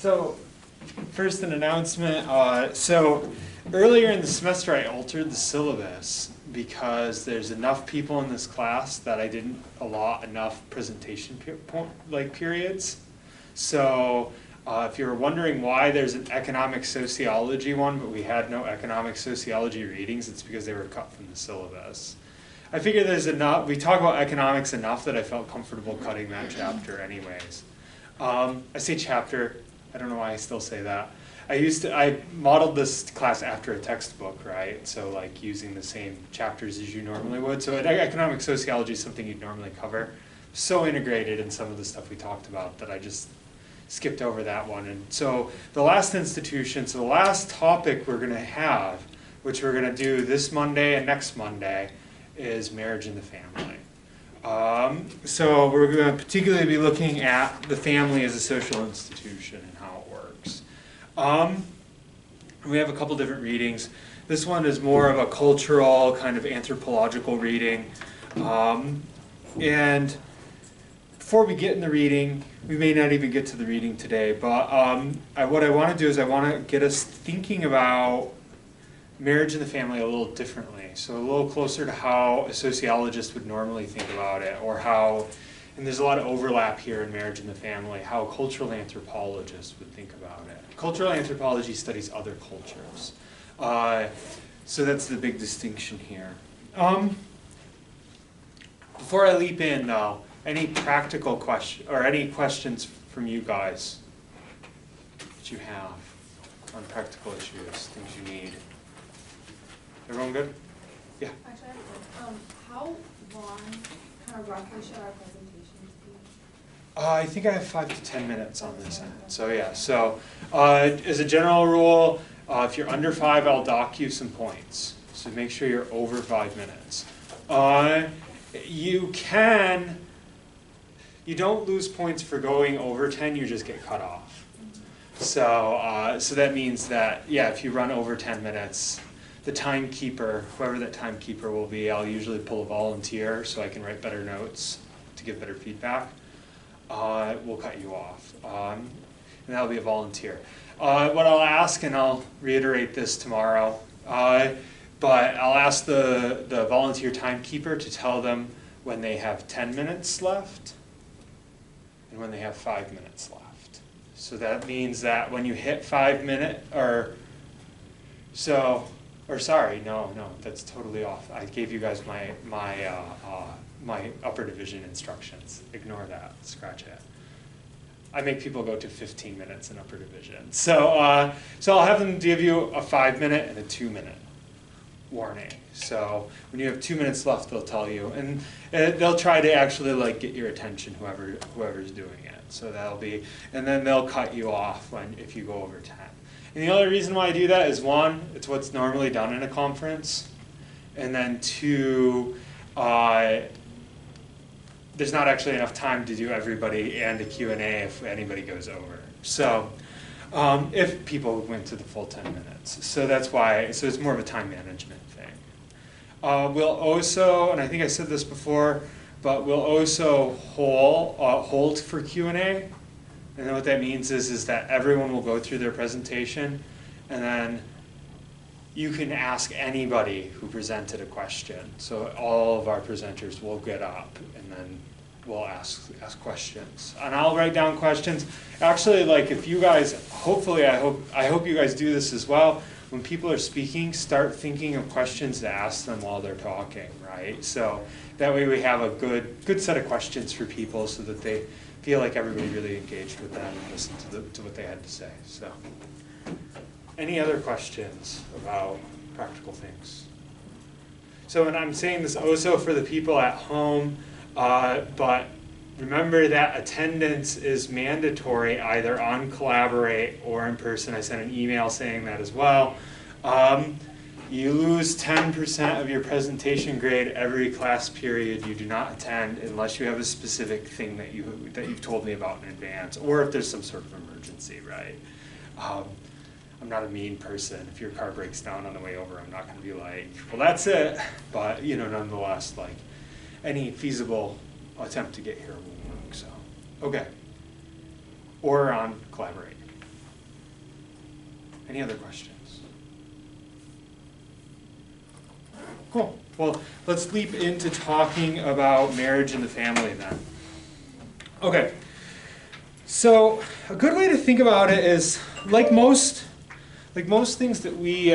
So, first an announcement. So earlier in the semester I altered the syllabus because there's enough people in this class that I didn't allot enough presentation periods. So if you're wondering why there's an economic sociology one, but we had no economic sociology readings, it's because they were cut from the syllabus. I figured there's enough, we talk about economics enough that I felt comfortable cutting that chapter anyways. I say chapter, I don't know why I still say that. I modeled this class after a textbook, right? So like using the same chapters as you normally would. So economic sociology is something you'd normally cover. So integrated in some of the stuff we talked about that I just skipped over that one. And so the last institution, so the last topic we're gonna have, which we're gonna do this Monday and next Monday, is marriage and the family. So we're going to particularly be looking at the family as a social institution and how it works. We have a couple different readings. This one is more of a cultural, kind of anthropological reading. And before we get in the reading, we may not even get to the reading today, but what I want to do is I want to get us thinking about marriage and the family a little differently. So a little closer to how a sociologist would normally think about it, or how, and there's a lot of overlap here in marriage and the family, how a cultural anthropologist would think about it. Cultural anthropology studies other cultures. So that's the big distinction here. Before I leap in though, any practical question, or any questions from you guys that you have on practical issues, things you need? Everyone good? Yeah. Actually, I have one. How long, kind of roughly, should our presentations be? I think I have 5 to 10 minutes on this end. So yeah, so as a general rule, if you're under 5, I'll dock you some points. So make sure you're over 5 minutes. You don't lose points for going over 10, you just get cut off. So, so that means that, yeah, if you run over 10 minutes, the timekeeper, whoever that timekeeper will be, I'll usually pull a volunteer so I can write better notes to give better feedback. We'll cut you off. And that'll be a volunteer. What I'll ask, and I'll reiterate this tomorrow, but I'll ask the volunteer timekeeper to tell them when they have 10 minutes left and when they have 5 minutes left. So that means that when you hit 5 minutes, no, that's totally off. I gave you guys my upper division instructions. Ignore that, scratch it. I make people go to 15 minutes in upper division. So, so I'll have them give you a 5-minute and a 2-minute warning. So when you have 2 minutes left, they'll tell you, and they'll try to actually like get your attention, whoever's doing it. So that'll be, and then they'll cut you off if you go over 10. And the other reason why I do that is 1, it's what's normally done in a conference, and then 2, there's not actually enough time to do everybody and a Q&A if anybody goes over. So if people went to the full 10 minutes. So that's why, so it's more of a time management thing. We'll also, and I think I said this before, but we'll also hold for Q&A. And then what that means is that everyone will go through their presentation, and then you can ask anybody who presented a question. So all of our presenters will get up, and then we'll ask questions. And I'll write down questions. Actually, like if you guys, hopefully, I hope you guys do this as well. When people are speaking, start thinking of questions to ask them while they're talking, right? So that way we have a good set of questions for people so that they feel like everybody really engaged with them and listened to what they had to say. So, any other questions about practical things? So, and I'm saying this also for the people at home, but remember that attendance is mandatory either on Collaborate or in person. I sent an email saying that as well. You lose 10% of your presentation grade every class period you do not attend unless you have a specific thing that you've told me about in advance, or if there's some sort of emergency, right? I'm not a mean person. If your car breaks down on the way over, I'm not going to be like, well, that's it. But nonetheless, like any feasible attempt to get here will work. So, okay. Or on Collaborate. Any other questions? Cool. Well, let's leap into talking about marriage and the family then. Okay. So a good way to think about it is, like most things that we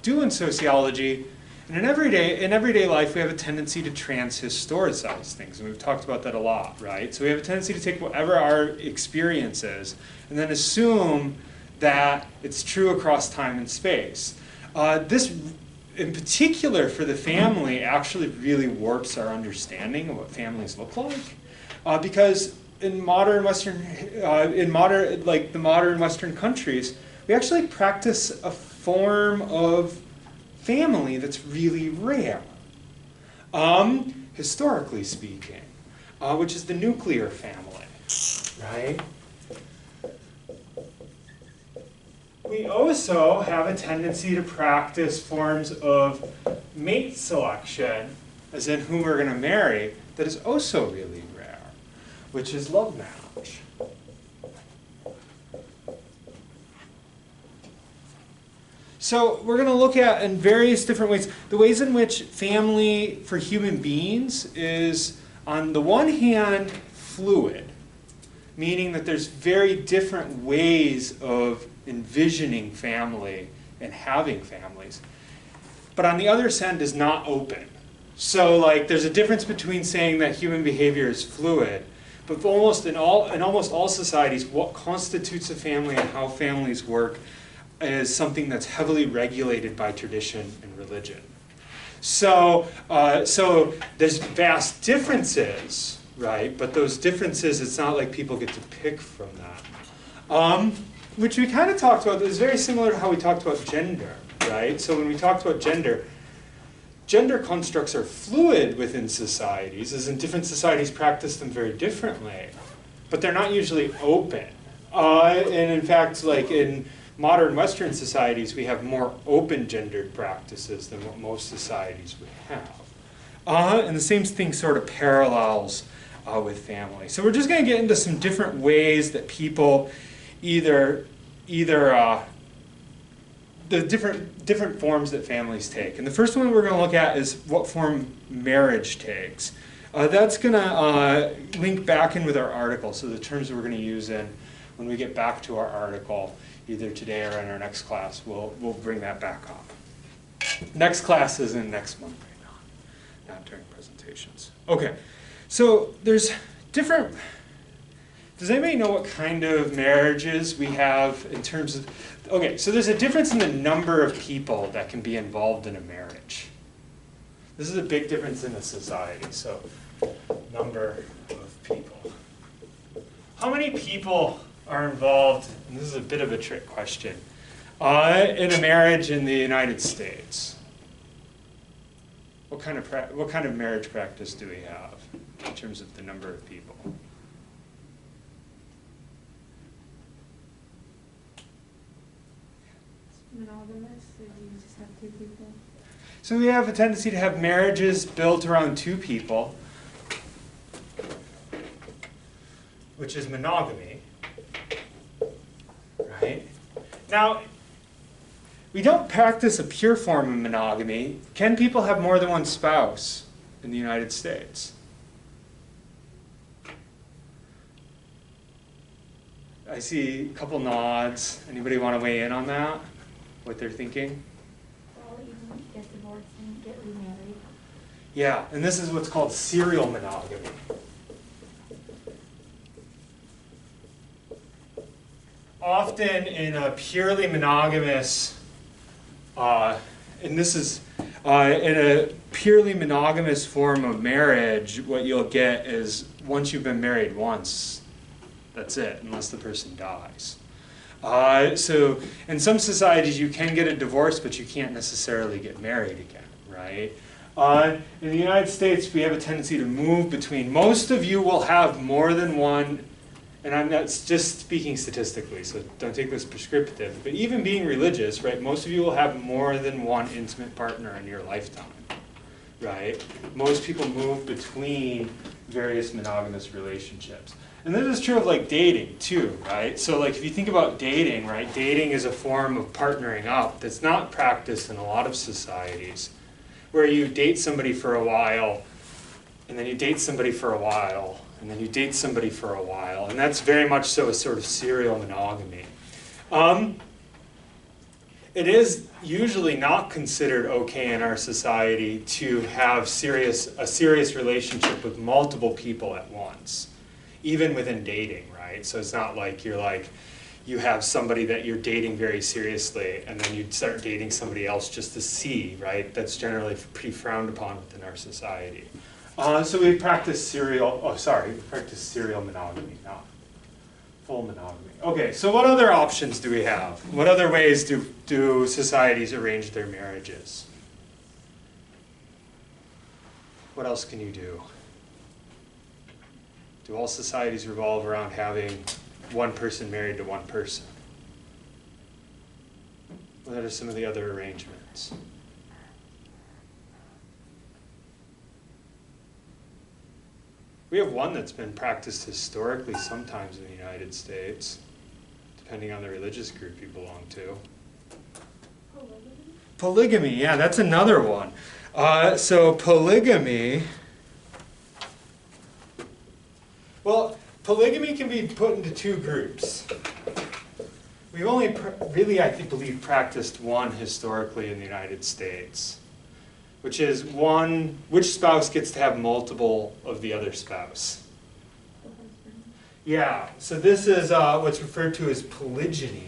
do in sociology, and in everyday life, we have a tendency to transhistoricize things, and we've talked about that a lot, right? So we have a tendency to take whatever our experience is, and then assume that it's true across time and space. This, in particular for the family, actually really warps our understanding of what families look like, because in the modern Western countries, we actually practice a form of family that's really rare, historically speaking, which is the nuclear family, right? We also have a tendency to practice forms of mate selection, as in who we're going to marry, that is also really rare, which is love marriage. So we're going to look at, in various different ways, the ways in which family for human beings is, on the one hand, fluid, meaning that there's very different ways of envisioning family and having families. But on the other hand, is not open. So like there's a difference between saying that human behavior is fluid, but almost in almost all societies, what constitutes a family and how families work is something that's heavily regulated by tradition and religion. So, so there's vast differences, right? But those differences, it's not like people get to pick from that. Which we kind of talked about, is very similar to how we talked about gender, right? So when we talked about gender, gender constructs are fluid within societies, as in different societies practice them very differently. But they're not usually open. And in fact, like in modern Western societies, we have more open gendered practices than what most societies would have. And the same thing sort of parallels with family. So we're just going to get into some different ways that people either the different forms that families take. And the first one we're going to look at is what form marriage takes. That's going to link back in with our article, so the terms that we're going to use when we get back to our article, either today or in our next class, we'll bring that back up. Next class is in next month right now, not during presentations. Okay, so there's different. Does anybody know what kind of marriages we have in terms of? Okay, so there's a difference in the number of people that can be involved in a marriage. This is a big difference in a society. So, number of people. How many people are involved, and this is a bit of a trick question, in a marriage in the United States? What kind of marriage practice do we have in terms of the number of people? Monogamous, so you just have two people. So we have a tendency to have marriages built around two people, which is monogamy, right? Now, we don't practice a pure form of monogamy. Can people have more than one spouse in the United States? I see a couple nods. Anybody want to weigh in on that? What they're thinking? Well, you can get divorced and get remarried. Yeah, and this is what's called serial monogamy. Often in a purely monogamous, and this is in a purely monogamous form of marriage, what you'll get is once you've been married once, that's it, unless the person dies. So in some societies you can get a divorce, but you can't necessarily get married again, right? In the United States, we have a tendency to move between. Most of you will have more than one, and I'm not just speaking statistically, so don't take this prescriptive, but even being religious, right, most of you will have more than one intimate partner in your lifetime, right? Most people move between various monogamous relationships. And this is true of like dating too, right? So like if you think about dating, right? Dating is a form of partnering up that's not practiced in a lot of societies, where you date somebody for a while, and then you date somebody for a while, and then you date somebody for a while, and that's very much so a sort of serial monogamy. It is usually not considered okay in our society to have a serious relationship with multiple people at once, even within dating, right? So it's not like you have somebody that you're dating very seriously and then you start dating somebody else just to see, right? That's generally pretty frowned upon within our society. So we practice serial monogamy, not full monogamy. Okay, so what other options do we have? What other ways do societies arrange their marriages? What else can you do? Do all societies revolve around having one person married to one person? What are some of the other arrangements? We have one that's been practiced historically sometimes in the United States, depending on the religious group you belong to. Polygamy, yeah, that's another one. So polygamy, well, polygamy can be put into two groups. We've only really, I believe, practiced one historically in the United States, which is which spouse gets to have multiple of the other spouse. Yeah, so this is what's referred to as polygyny.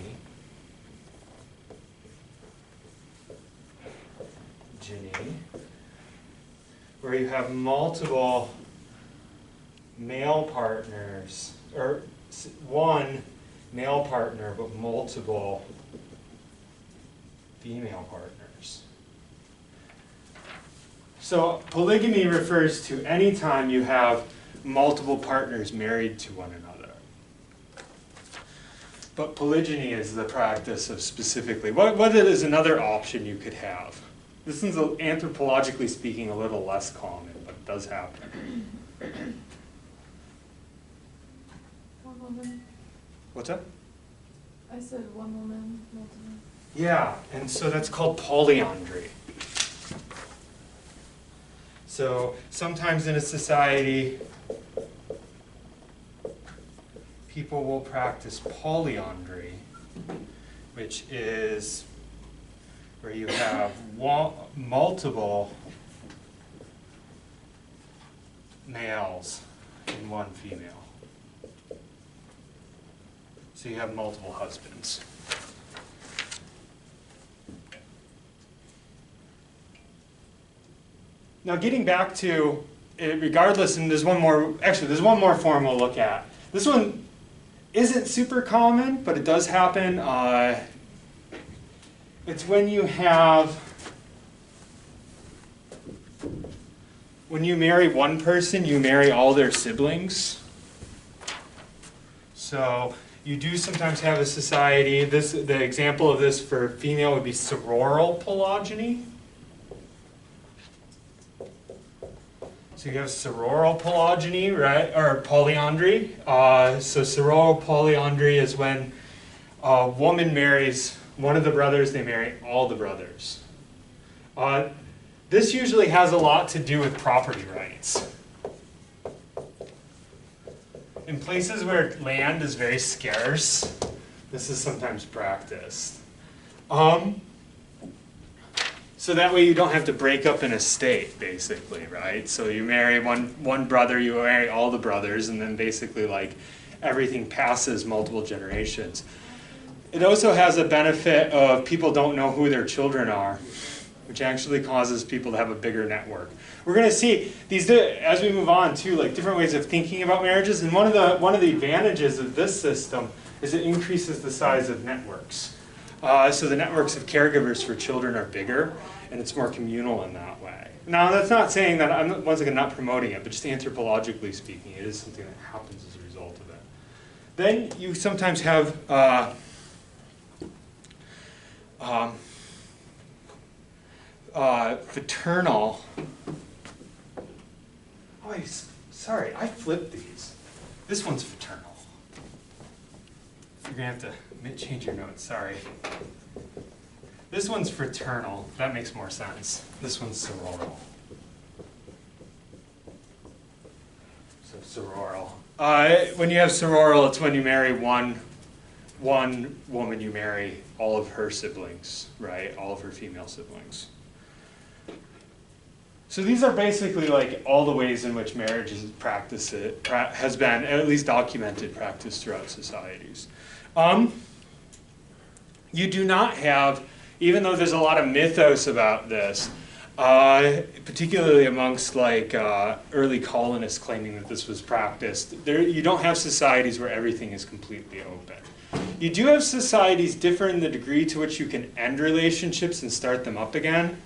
Where you have multiple male partners, or one male partner, but multiple female partners. So polygamy refers to any time you have multiple partners married to one another. But polygyny is the practice of specifically, what is another option you could have? This is anthropologically speaking a little less common, but it does happen. One woman. What's that? I said one woman, multiple. Yeah, and so that's called polyandry. So sometimes in a society, people will practice polyandry, which is where you have multiple males and one female. So you have multiple husbands. Now getting back to, regardless, and there's one more form we'll look at. This one isn't super common, but it does happen. It's when you marry one person, you marry all their siblings. So you do sometimes have a society, the example of this for female would be sororal polygyny. So you have sororal polygyny, right, or polyandry. So sororal polyandry is when a woman marries one of the brothers, they marry all the brothers. This usually has a lot to do with property rights. In places where land is very scarce, this is sometimes practiced. So that way you don't have to break up an estate, basically, right? So you marry one brother, you marry all the brothers, and then basically like everything passes multiple generations. It also has a benefit of people don't know who their children are, which actually causes people to have a bigger network. We're going to see these as we move on too, like different ways of thinking about marriages. And one of the advantages of this system is it increases the size of networks. So the networks of caregivers for children are bigger, and it's more communal in that way. Now that's not saying that I'm once again not promoting it, but just anthropologically speaking, it is something that happens as a result of it. Then you sometimes have fraternal. Oh, sorry, I flipped these. This one's fraternal. You're going to have to change your notes, sorry. This one's fraternal. That makes more sense. This one's sororal. So sororal. When you have sororal, it's when you marry one woman, you marry all of her siblings, right? All of her female siblings. So these are basically like all the ways in which marriage is practiced, has been at least documented practice throughout societies. You do not have, even though there's a lot of mythos about this, particularly amongst like early colonists claiming that this was practiced, you don't have societies where everything is completely open. You do have societies differ in the degree to which you can end relationships and start them up again.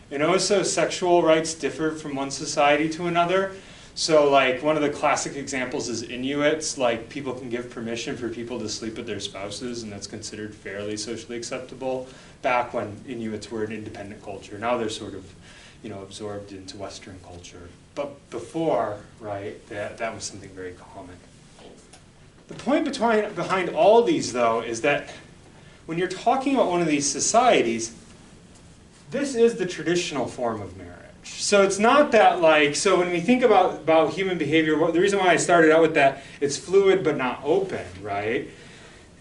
And also sexual rights differ from one society to another. So like one of the classic examples is Inuits, like people can give permission for people to sleep with their spouses, and that's considered fairly socially acceptable back when Inuits were an independent culture. Now they're sort of, absorbed into Western culture. But before, right, that was something very common. The point behind all these, though, is that when you're talking about one of these societies, this is the traditional form of marriage. So it's not that so when we think about human behavior, the reason why I started out with that, it's fluid but not open, right?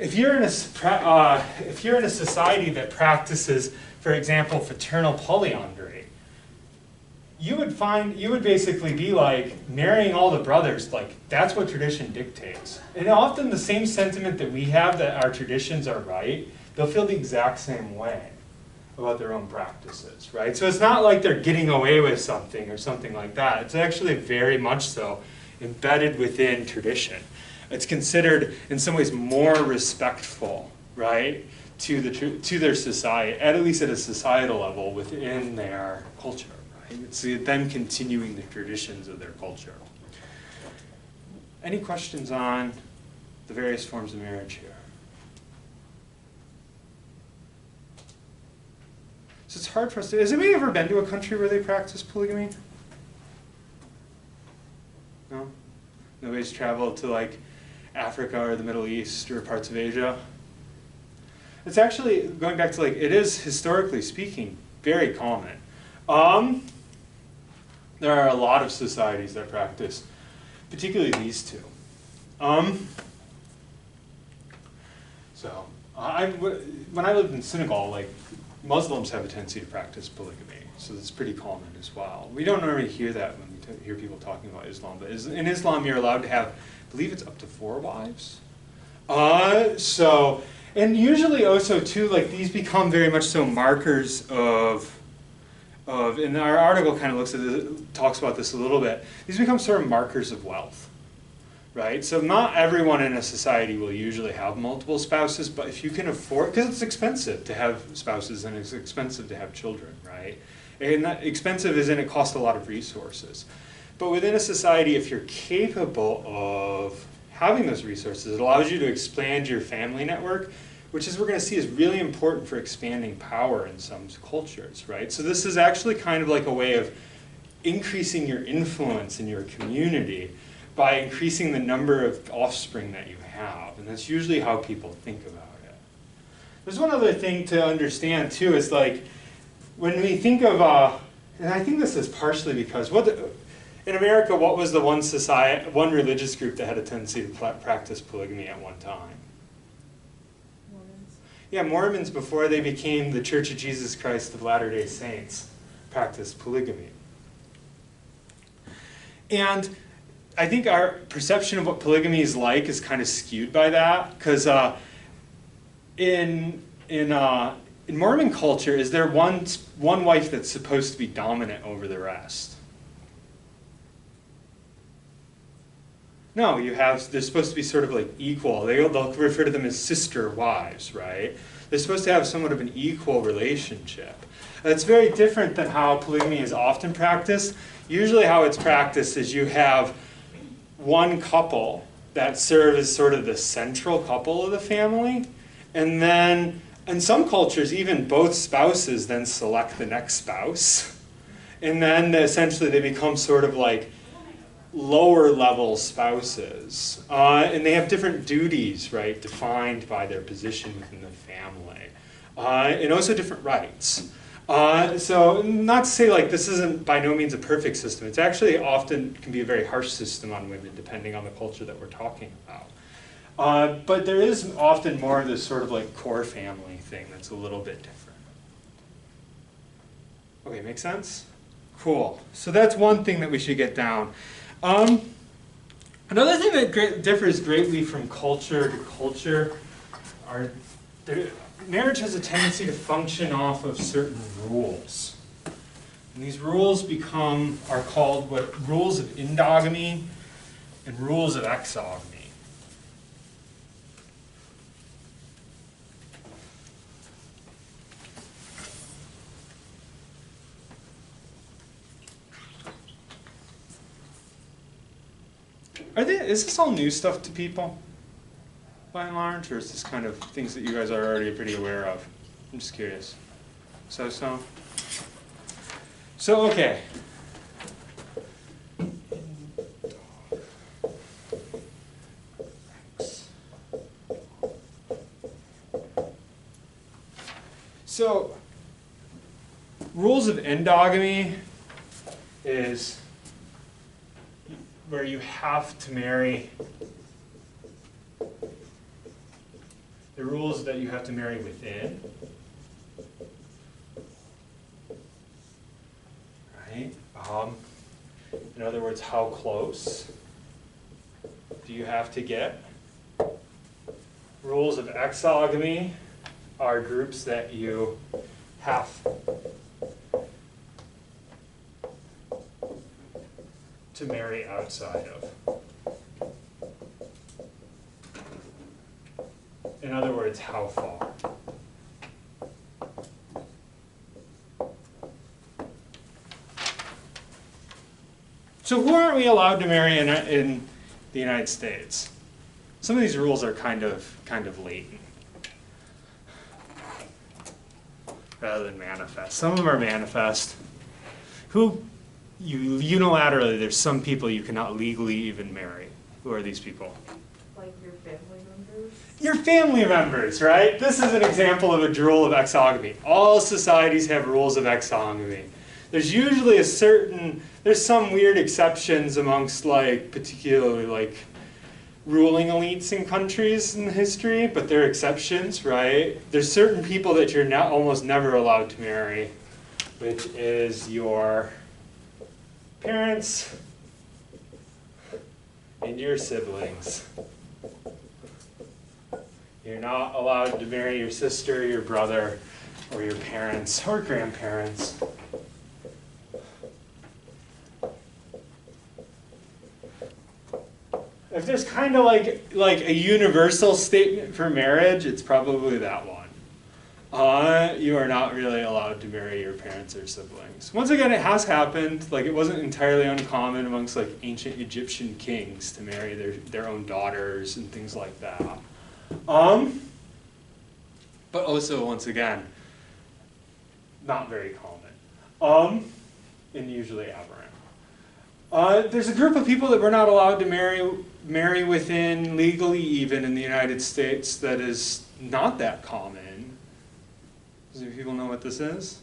If you're in a society that practices, for example, fraternal polyandry, you would basically be like marrying all the brothers, that's what tradition dictates. And often the same sentiment that we have that our traditions are right, they'll feel the exact same way about their own practices, right? So it's not like they're getting away with something or something like that. It's actually very much so embedded within tradition. It's considered in some ways more respectful, right, to their society, at least at a societal level within their culture, right? It's them continuing the traditions of their culture. Any questions on the various forms of marriage here? So it's hard for us to, has anybody ever been to a country where they practice polygamy? No? Nobody's traveled to Africa or the Middle East or parts of Asia? It's actually, going back to it is, historically speaking, very common. There are a lot of societies that practice, particularly these two. When I lived in Senegal, Muslims have a tendency to practice polygamy, so it's pretty common as well. We don't normally hear that when we hear people talking about Islam, but in Islam you're allowed to have, I believe it's up to 4 wives. And usually also too, these become very much so markers of, and our article kind of talks about this a little bit, these become sort of markers of wealth. Right? So not everyone in a society will usually have multiple spouses, but if you can afford, because it's expensive to have spouses and it's expensive to have children, right? And that expensive is in it costs a lot of resources. But within a society, if you're capable of having those resources, it allows you to expand your family network, which is we're going to see is really important for expanding power in some cultures, right? So this is actually kind of like a way of increasing your influence in your community by increasing the number of offspring that you have. And that's usually how people think about it. There's one other thing to understand too, is when we think of, and I think this is partially because, in America, what was the one religious group that had a tendency to practice polygamy at one time? Mormons. Yeah, Mormons, before they became the Church of Jesus Christ of Latter-day Saints, practiced polygamy. And I think our perception of what polygamy is like is kind of skewed by that, because in Mormon culture, is there one wife that's supposed to be dominant over the rest? No, they're supposed to be sort of equal. They'll refer to them as sister wives, right? They're supposed to have somewhat of an equal relationship. That's very different than how polygamy is often practiced. Usually how it's practiced is you have one couple that serve as sort of the central couple of the family, and then in some cultures even both spouses then select the next spouse, and then essentially they become sort of like lower level spouses. And they have different duties, right, defined by their position within the family. And also different rights. So not to say like this isn't by no means a perfect system. It's actually often can be a very harsh system on women depending on the culture that we're talking about. But there is often more of this sort of like core family thing that's a little bit different. Okay, make sense? Cool. So that's one thing that we should get down. Another thing that differs greatly from culture to culture are marriage has a tendency to function off of certain rules. And these rules are called rules of endogamy and rules of exogamy. Is this all new stuff to people, by and large, or is this kind of things that you guys are already pretty aware of? I'm just curious. So, okay. So, rules of endogamy is where you have to marry, the rules that you have to marry within, right? In other words, how close do you have to get? Rules of exogamy are groups that you have to marry outside of. In other words, how far? So who aren't we allowed to marry in the United States? Some of these rules are kind of latent, rather than manifest. Some of them are manifest. Unilaterally, there's some people you cannot legally even marry. Who are these people? Like your family members? Your family members, right? This is an example of a rule of exogamy. All societies have rules of exogamy. There's usually there's some weird exceptions amongst like particularly like ruling elites in countries in history, but they're exceptions, right? There's certain people that you're almost never allowed to marry, which is your parents and your siblings. You're not allowed to marry your sister, your brother, or your parents or grandparents. If there's kind of like a universal statement for marriage, it's probably that one. You are not really allowed to marry your parents or siblings. Once again, it has happened. Like, it wasn't entirely uncommon amongst like ancient Egyptian kings to marry their own daughters and things like that. But also, once again, not very common, and usually aberrant. There's a group of people that we're not allowed to marry within legally, even in the United States, that is not that common. Does people know what this is?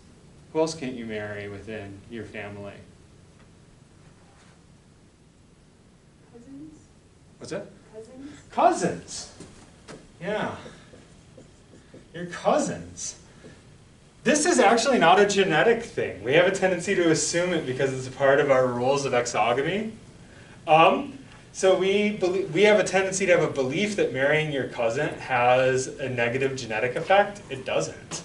Who else can't you marry within your family? Cousins? What's that? Cousins? Cousins. Yeah. Your cousins. This is actually not a genetic thing. We have a tendency to assume it because it's a part of our rules of exogamy. So we have a tendency to have a belief that marrying your cousin has a negative genetic effect. It doesn't.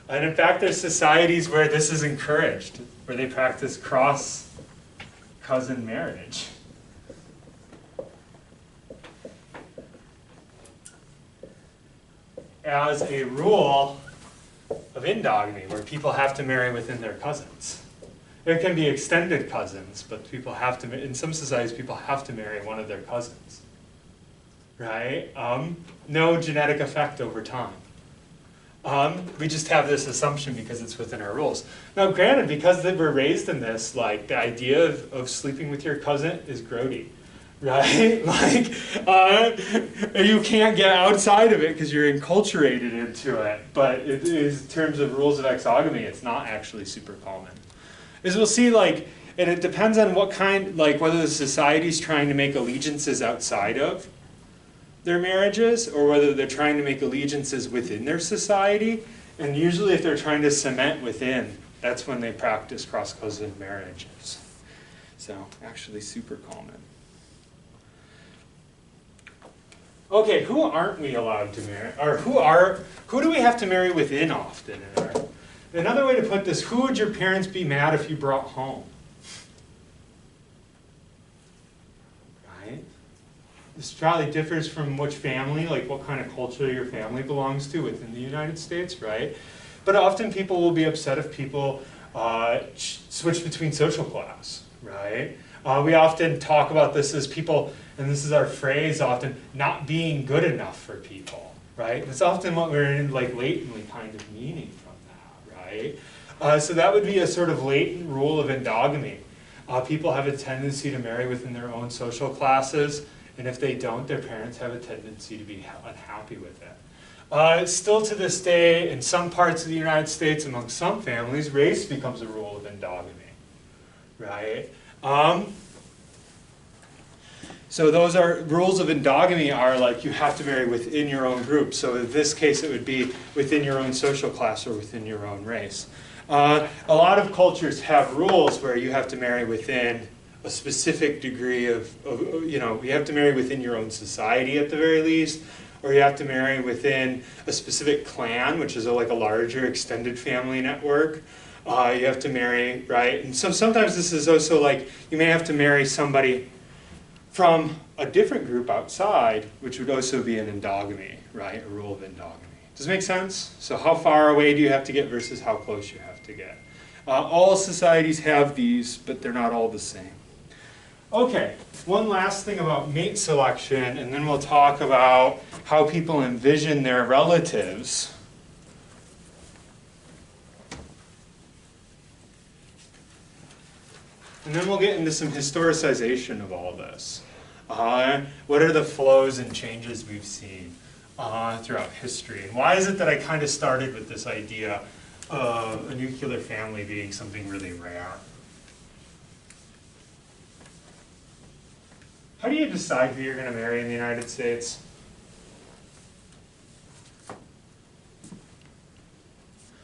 And in fact, there's societies where this is encouraged, where they practice cross-cousin marriage. As a rule of endogamy, where people have to marry within their cousins. It can be extended cousins, but people have to, in some societies, people have to marry one of their cousins. Right? No genetic effect over time. We just have this assumption because it's within our rules. Now, granted, because they were raised in this, like the idea of sleeping with your cousin is grody, right? Like, you can't get outside of it because you're enculturated into it. But it is, in terms of rules of exogamy, it's not actually super common. As we'll see, like, and it depends on what kind, like whether the society's trying to make allegiances outside of their marriages or whether they're trying to make allegiances within their society. And usually if they're trying to cement within, that's when they practice cross-cousin marriages. So actually super common. Okay, who aren't we allowed to marry? Or who do we have to marry within often? Another way to put this, who would your parents be mad if you brought home? Right? This probably differs from which family, like what kind of culture your family belongs to within the United States, right? But often people will be upset if people switch between social class, right? We often talk about this as people, and this is our phrase often, not being good enough for people, right? That's often what we're in, like latently kind of meaning from that, right? So that would be a sort of latent rule of endogamy. People have a tendency to marry within their own social classes, and if they don't, their parents have a tendency to be unhappy with it. Still to this day, in some parts of the United States, among some families, race becomes a rule of endogamy, right? So those are, rules of endogamy are like you have to marry within your own group. So in this case, it would be within your own social class or within your own race. A lot of cultures have rules where you have to marry within a specific degree of, you know, you have to marry within your own society at the very least, or you have to marry within a specific clan, which is like a larger extended family network. You have to marry, right? And so sometimes this is also like, you may have to marry somebody from a different group outside, which would also be an endogamy, right? A rule of endogamy. Does it make sense? So how far away do you have to get versus how close you have to get? All societies have these, but they're not all the same. Okay, one last thing about mate selection, and then we'll talk about how people envision their relatives. And then we'll get into some historicization of all this. What are the flows and changes we've seen throughout history? And why is it that I kind of started with this idea of a nuclear family being something really rare? How do you decide who you're going to marry in the United States?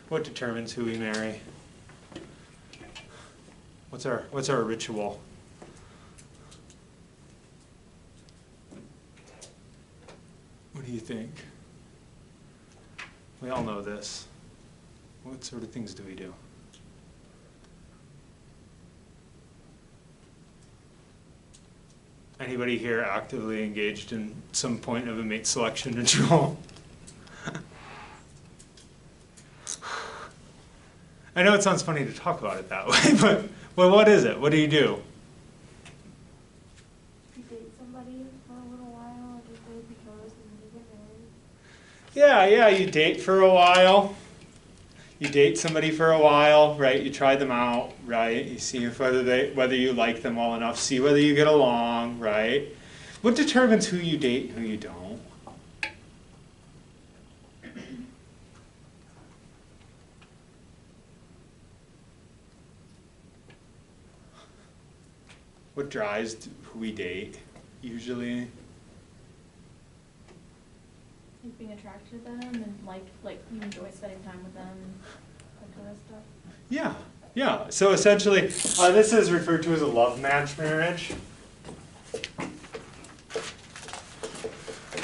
What determines who we marry? What's our ritual? What do you think? We all know this. What sort of things do we do? Anybody here actively engaged in some point of a mate selection ritual? I know it sounds funny to talk about it that way, but well, what is it? What do you do? You date somebody for a little while, and if they propose, and you get married. Yeah, you date for a while. You date somebody for a while, right? You try them out, right? You see if whether you like them well enough, see whether you get along, right? What determines who you date and who you don't? What drives who we date, usually? Like being attracted to them and like you enjoy spending time with them, that kind of stuff. Yeah. So essentially, this is referred to as a love match marriage.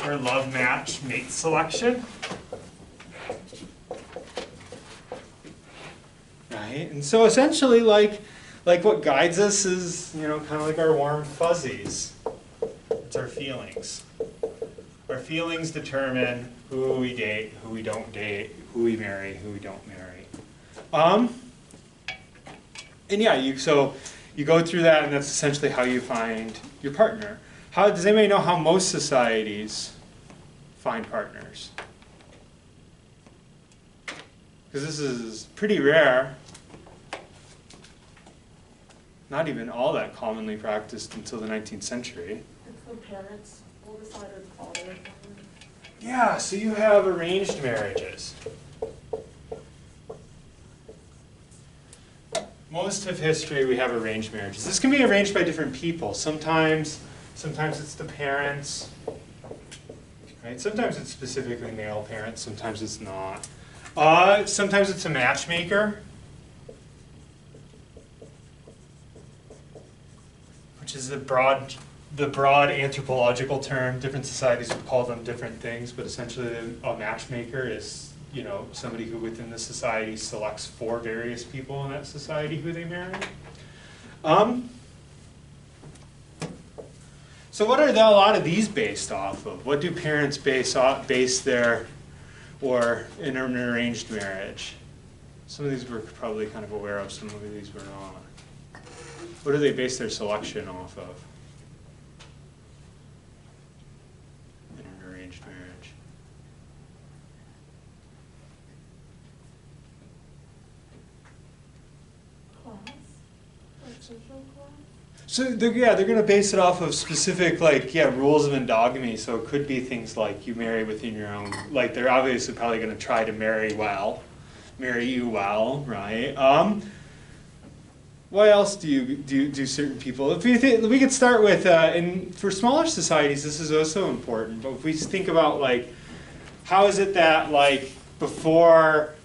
Or love match mate selection. Right? And so essentially, like what guides us is, kind of like our warm fuzzies. It's our feelings. Our feelings determine who we date, who we don't date, who we marry, who we don't marry. And yeah, so you go through that, and that's essentially how you find your partner. Does anybody know how most societies find partners? because this is pretty rare. Not even all that commonly practiced until the 19th century. It's the parents will decide or the father. Yeah, so you have arranged marriages. Most of history we have arranged marriages. This can be arranged by different people. Sometimes it's the parents, right? Sometimes it's specifically male parents, sometimes it's not. Sometimes it's a matchmaker, which is the broad anthropological term. Different societies would call them different things, but essentially a matchmaker is, you know, somebody who within the society selects for various people in that society who they marry. So what are a lot of these based off of? What do parents base their, or in an arranged marriage? Some of these we're probably kind of aware of, some of these we're not. What do they base their selection off of in an arranged marriage? Class, like social class? So they're going to base it off of specific, rules of endogamy. So it could be things like you marry within your own, like they're obviously probably going to try to marry you well, right? What else do certain people? If we could start with, and for smaller societies, this is also important. But if we think about how is it that before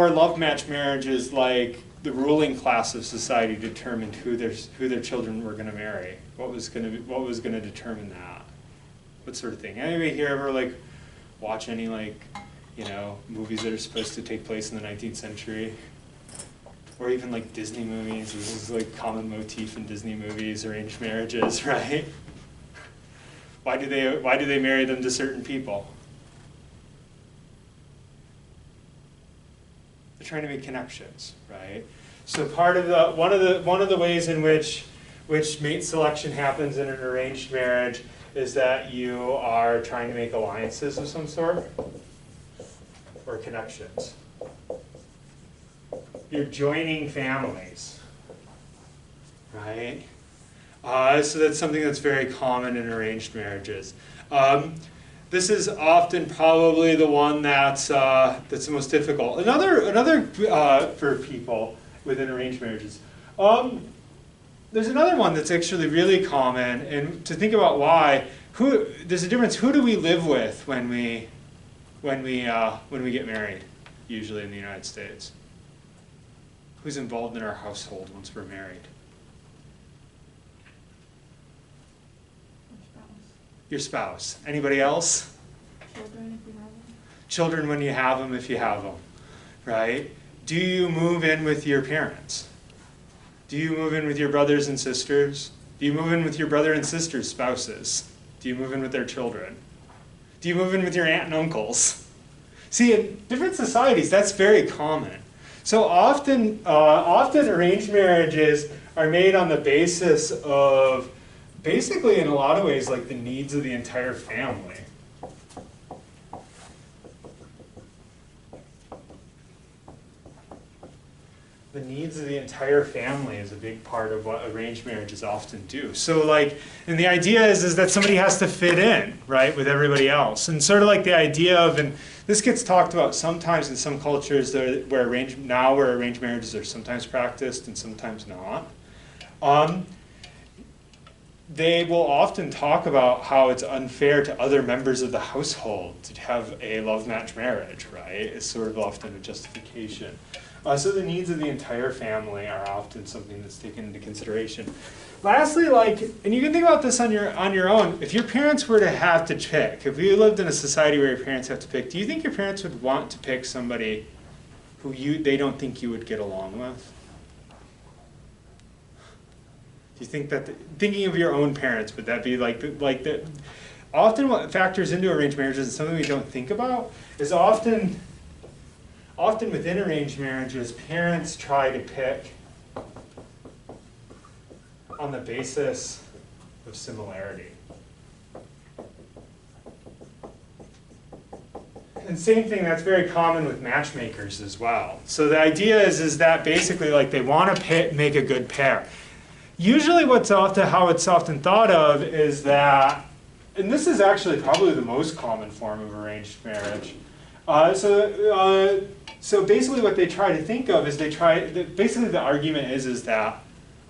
love match marriages, the ruling class of society determined who their children were going to marry? What was going to determine that? What sort of thing? Anybody here ever watch any movies that are supposed to take place in the 19th century? Or even Disney movies. This is common motif in Disney movies, arranged marriages, right? Why do they marry them to certain people? They're trying to make connections, right? So one of the ways in which mate selection happens in an arranged marriage is that you are trying to make alliances of some sort or connections. You're joining families, right? So that's something that's very common in arranged marriages. This is often probably the one that's the most difficult. Another for people within arranged marriages. There's another one that's actually really common, and to think about why. There's a difference. Who do we live with when we get married? Usually in the United States. Who's involved in our household once we're married? Your spouse. Anybody else? Children, if you have them. Children when you have them, if you have them, right? Do you move in with your parents? Do you move in with your brothers and sisters? Do you move in with your brother and sister's spouses? Do you move in with their children? Do you move in with your aunt and uncles? See, in different societies, that's very common. So often arranged marriages are made on the basis of, basically in a lot of ways, the needs of the entire family. The needs of the entire family is a big part of what arranged marriages often do. So and the idea is that somebody has to fit in, right, with everybody else. And sort of the idea of, and this gets talked about sometimes in some cultures where arranged marriages are sometimes practiced and sometimes not. They will often talk about how it's unfair to other members of the household to have a love match marriage, right? It's sort of often a justification. So the needs of the entire family are often something that's taken into consideration. Lastly, and you can think about this on your own. If your parents were to have to pick, if you lived in a society where your parents have to pick, do you think your parents would want to pick somebody who they don't think you would get along with? Do you think that, thinking of your own parents, would that be that? Often what factors into arranged marriages and something we don't think about is often within arranged marriages, parents try to pick on the basis of similarity. And same thing, that's very common with matchmakers as well. So the idea is that basically like they want to make a good pair. Usually how it's often thought of is that, and this is actually probably the most common form of arranged marriage. So basically what they try to think of is basically the argument is that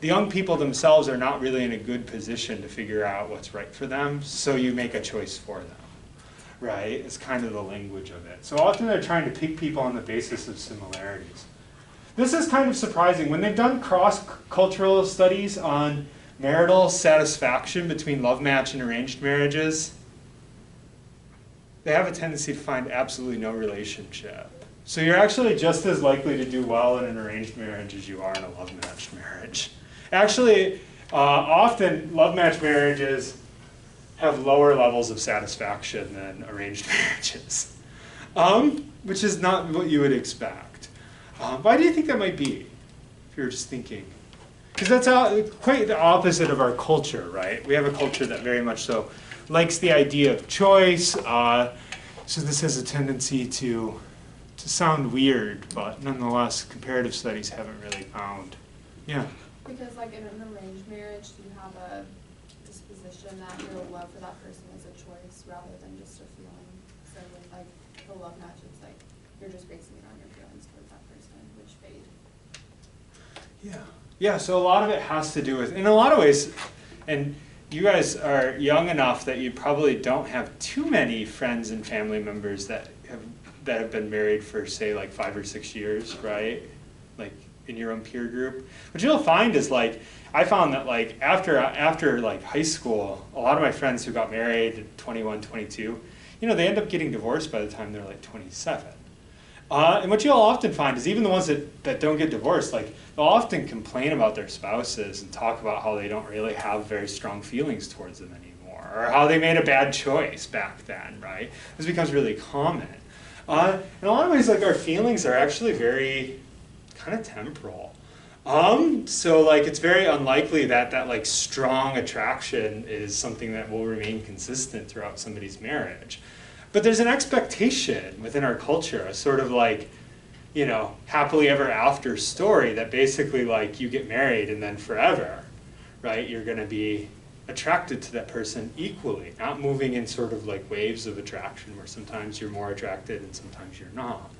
the young people themselves are not really in a good position to figure out what's right for them, so you make a choice for them. Right? It's kind of the language of it. So often they're trying to pick people on the basis of similarities. This is kind of surprising. When they've done cross-cultural studies on marital satisfaction between love match and arranged marriages, they have a tendency to find absolutely no relationship. So you're actually just as likely to do well in an arranged marriage as you are in a love match marriage. Actually, often love match marriages have lower levels of satisfaction than arranged marriages, which is not what you would expect. Why do you think that might be, if you're just thinking? Because that's quite the opposite of our culture, right? We have a culture that very much so likes the idea of choice, so this has a tendency to sound weird, but nonetheless, comparative studies haven't really found. Yeah? Because like in an arranged marriage, you have a disposition that your love for that person is a choice rather than just a feeling. So with like the love match, it's like you're just basing it on your feelings towards that person, which fade. Yeah. Yeah, so a lot of it has to do with, in a lot of ways, and you guys are young enough that you probably don't have too many friends and family members that have been married for, say, like 5 or 6 years, right? Like in your own peer group. What you'll find is like, I found that like after like high school, a lot of my friends who got married at 21, 22, they end up getting divorced by the time they're like 27. And what you'll often find is even the ones that don't get divorced, like they'll often complain about their spouses and talk about how they don't really have very strong feelings towards them anymore, or how they made a bad choice back then, right? This becomes really common. In a lot of ways, like our feelings are actually very kind of temporal. So like it's very unlikely that like strong attraction is something that will remain consistent throughout somebody's marriage. But there's an expectation within our culture, a sort of like, happily ever after story that basically like you get married and then forever, right? You're going to be attracted to that person equally, not moving in sort of like waves of attraction where sometimes you're more attracted and sometimes you're not.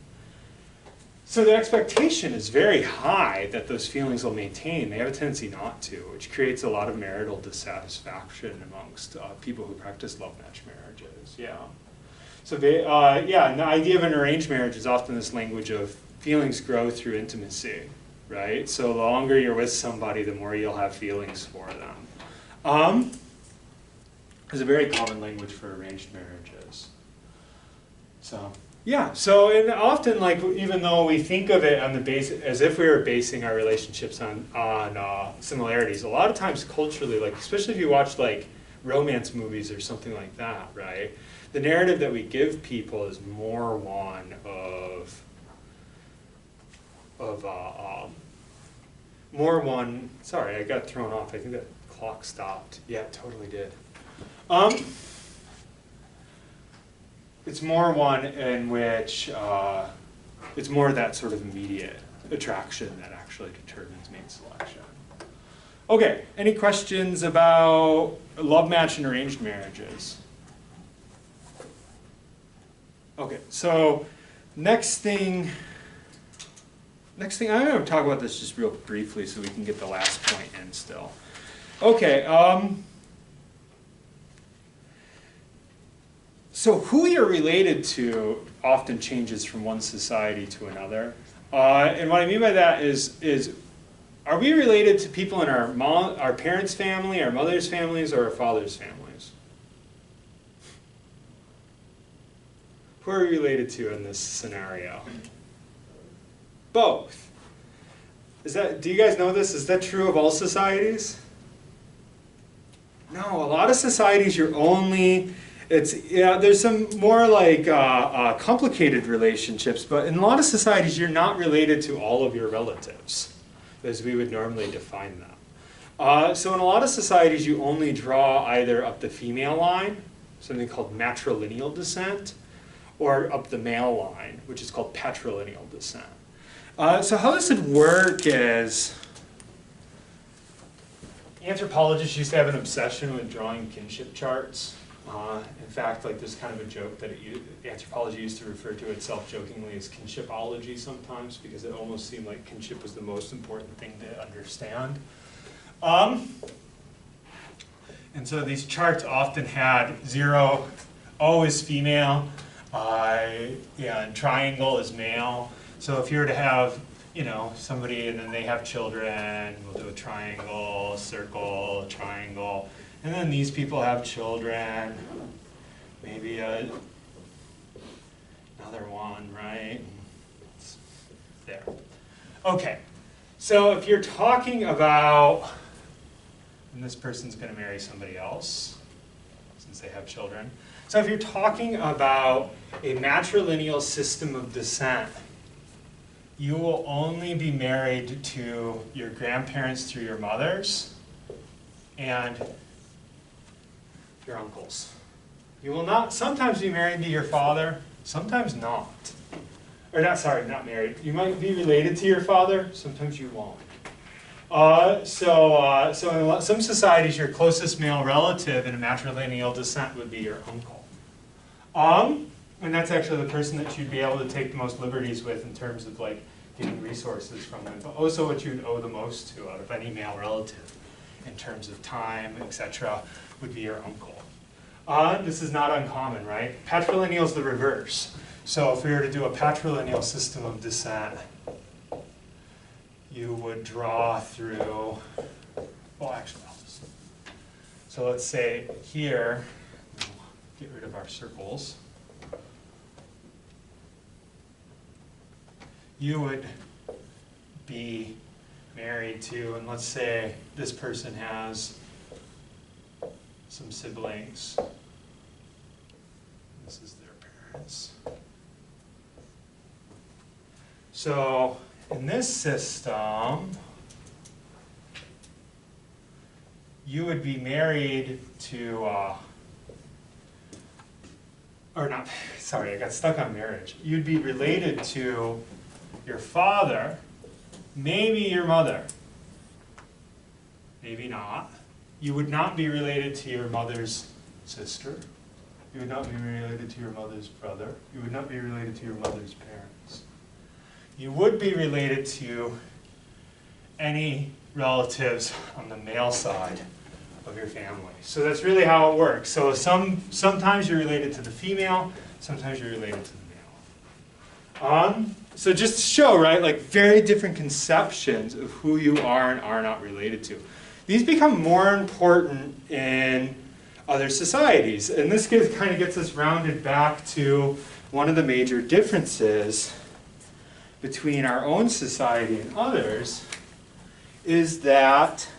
So the expectation is very high that those feelings will maintain. They have a tendency not to, which creates a lot of marital dissatisfaction amongst people who practice love match marriages. Yeah. So and the idea of an arranged marriage is often this language of feelings grow through intimacy, right? So the longer you're with somebody, the more you'll have feelings for them. Is a very common language for arranged marriages. So yeah, so and often like even though we think of it on the basis as if we were basing our relationships on similarities, a lot of times culturally, like especially if you watch like romance movies or something like that, right? The narrative that we give people is more one sorry, I got thrown off. I think that clock stopped. Yeah, it totally did. It's more one in which it's more that sort of immediate attraction that actually determines mate selection. Okay, any questions about love match and arranged marriages? Okay, so next thing, I'm going to talk about this just real briefly so we can get the last point in still. Okay, so who you're related to often changes from one society to another. And what I mean by that is are we related to people in our parents' family, our mother's families, or our father's families? Who are we related to in this scenario? Both. Do you guys know this? Is that true of all societies? No, a lot of societies there's some more like complicated relationships, but in a lot of societies you're not related to all of your relatives as we would normally define them. So in a lot of societies you only draw either up the female line, something called matrilineal descent, or up the male line, which is called patrilineal descent. So how this would work is, anthropologists used to have an obsession with drawing kinship charts. In fact, like there's kind of a joke that anthropology used to refer to itself jokingly as kinshipology sometimes, because it almost seemed like kinship was the most important thing to understand. And so these charts often had 0, O is female, and triangle is male. So if you were to have, you know, somebody and then they have children, we'll do a triangle, circle, triangle. And then these people have children, maybe another one, right? It's there. Okay, so if you're talking about, and this person's going to marry somebody else, since they have children. So if you're talking about a matrilineal system of descent, you will only be married to your grandparents through your mothers and your uncles. You will not sometimes be married to your father, sometimes not. Or not, sorry, not married. You might be related to your father, sometimes you won't. So in some societies, your closest male relative in a matrilineal descent would be your uncle. And that's actually the person that you'd be able to take the most liberties with in terms of like getting resources from them, but also what you'd owe the most to out of any male relative in terms of time, etc., would be your uncle. This is not uncommon, right? Patrilineal is the reverse. So if we were to do a patrilineal system of descent, you would draw through, well actually, so let's say here, we'll get rid of our circles. You would be married to, and let's say this person has some siblings. This is their parents. So in this system, you would be married to, or not, sorry, I got stuck on marriage. You'd be related to your father, maybe your mother, maybe not. You would not be related to your mother's sister. You would not be related to your mother's brother. You would not be related to your mother's parents. You would be related to any relatives on the male side of your family. So that's really how it works. So sometimes you're related to the female, sometimes you're related to the male. So just to show, right, like very different conceptions of who you are and are not related to. These become more important in other societies. And this kind of gets us rounded back to one of the major differences between our own society and others is that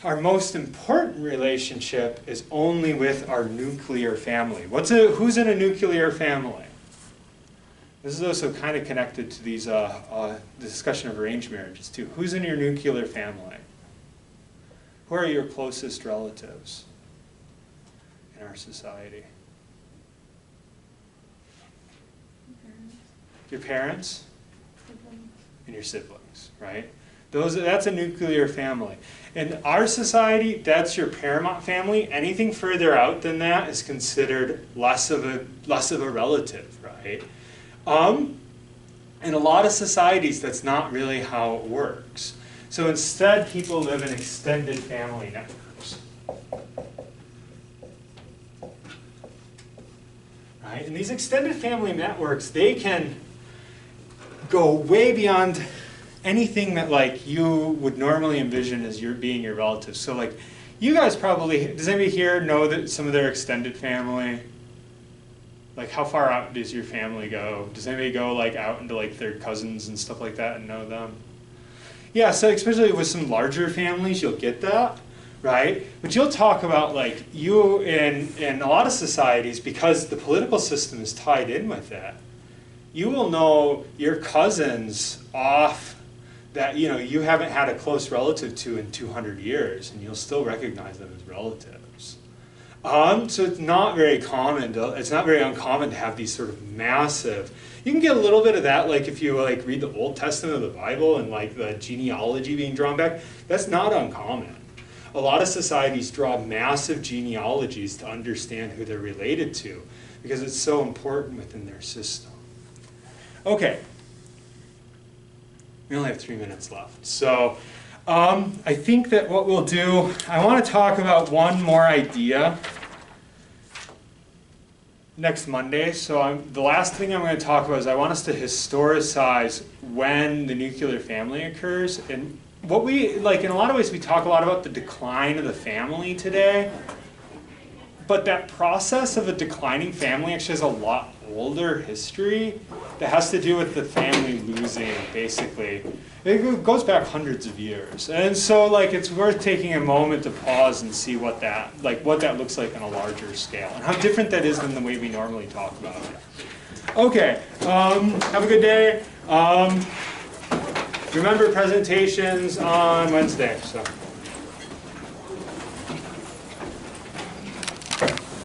our most important relationship is only with our nuclear family. Who's in a nuclear family? This is also kind of connected to these the discussion of arranged marriages too. Who's in your nuclear family? Who are your closest relatives in our society? Your parents and your siblings, right? That's a nuclear family. In our society, that's your paramount family. Anything further out than that is considered less of a relative, right? In a lot of societies, that's not really how it works. So instead, people live in extended family networks. Right? And these extended family networks, they can go way beyond anything that like you would normally envision as being your relatives. So like, you guys probably, does anybody here know that some of their extended family? Like how far out does your family go? Does anybody go like out into like their cousins and stuff like that and know them? Yeah, so especially with some larger families, you'll get that, right? But you'll talk about like you in a lot of societies, because the political system is tied in with that, you will know your cousins off that you haven't had a close relative to in 200 years, and you'll still recognize them as relatives. So it's not very common it's not very uncommon to have these sort of massive, you can get a little bit of that like if you like read the Old Testament of the Bible and like the genealogy being drawn back, that's not uncommon. A lot of societies draw massive genealogies to understand who they're related to because it's so important within their system. Okay. We only have 3 minutes left. So I think that what we'll do, I want to talk about one more idea next Monday. So the last thing I'm going to talk about is I want us to historicize when the nuclear family occurs. And what we, like in a lot of ways, we talk a lot about the decline of the family today. But that process of a declining family actually has a lot older history that has to do with the family losing, basically. It goes back hundreds of years. And so like it's worth taking a moment to pause and see what that looks like on a larger scale and how different that is than the way we normally talk about it. Okay, have a good day. Remember presentations on Wednesday. So.